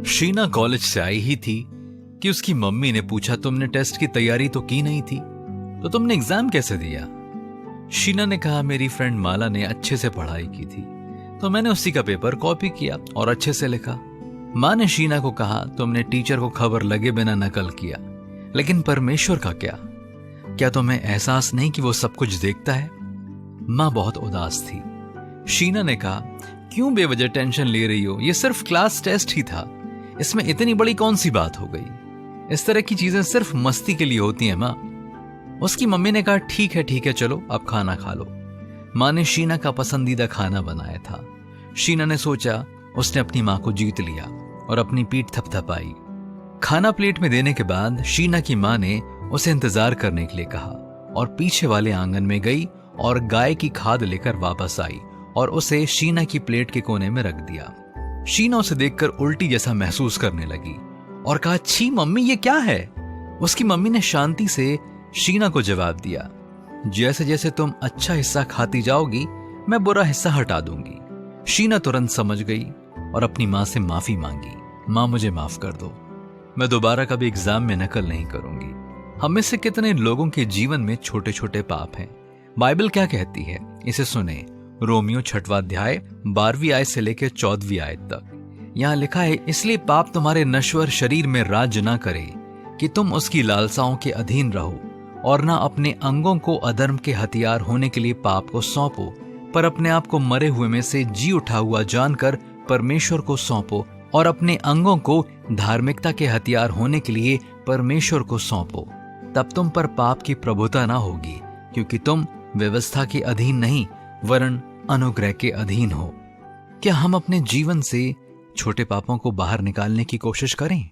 Sheena college से आई ही थी कि उसकी मम्मी ने पूछा, तुमने टेस्ट की तैयारी तो की नहीं थी, तो तुमने एग्जाम कैसे दिया? शीना ने कहा, मेरी फ्रेंड माला ने अच्छे से पढ़ाई की थी तो मैंने उसी का पेपर कॉपी किया और अच्छे से लिखा। माँ ने शीना को कहा, तुमने टीचर को खबर लगे बिना नकल किया, लेकिन परमेश्वर का क्या तुम्हें एहसास नहीं कि वो सब कुछ देखता है? माँ बहुत उदास थी। शीना ने कहा, क्यों बेवजह टेंशन ले रही हो? ये सिर्फ क्लास टेस्ट ही था, इसमें इतनी बड़ी कौन सी बात हो गई? इस तरह की चीजें सिर्फ मस्ती के लिए होती हैं माँ। उसकी मम्मी ने कहा, ठीक है चलो अब खाना खा लो। माँ ने शीना का पसंदीदा खाना बनाया था। शीना ने सोचा उसने अपनी माँ को जीत लिया और अपनी पीठ थपथपाई। खाना प्लेट में देने के बाद शीना की माँ ने उसे इंतजार करने के लिए कहा और पीछे वाले आंगन में गई और गाय की खाद लेकर वापस आई और उसे शीना की प्लेट के कोने में रख दिया। शीना उसे देखकर उल्टी जैसा महसूस करने लगी और कहा, छी मम्मी ये क्या है? उसकी मम्मी ने शांति से शीना को जवाब दिया, जैसे जैसे तुम अच्छा हिस्सा खाती जाओगी मैं बुरा हिस्सा हटा दूंगी। शीना तुरंत समझ गई और अपनी माँ से माफी मांगी, माँ मुझे माफ कर दो, मैं दोबारा कभी एग्जाम में नकल नहीं करूंगी। हम में से कितने लोगों के जीवन में छोटे छोटे पाप हैं। बाइबल क्या कहती है, इसे सुने। रोमियो 6वां अध्याय 12वीं आयत से लेकर 14वीं आयत तक यहाँ लिखा है, इसलिए पाप तुम्हारे नश्वर शरीर में राज्य ना करे कि तुम उसकी लालसाओं के अधीन रहो, और ना अपने अंगों को अधर्म के हथियार होने के लिए पाप को सौंपो, पर अपने आप को मरे हुए में से जी उठा हुआ जानकर परमेश्वर को सौंपो, और अपने अंगों को धार्मिकता के हथियार होने के लिए परमेश्वर को सौंपो। तब तुम पर पाप की प्रभुता ना होगी, क्योंकि तुम व्यवस्था के अधीन नहीं वरन अनुग्रह के अधीन हो। क्या हम अपने जीवन से छोटे पापों को बाहर निकालने की कोशिश करें?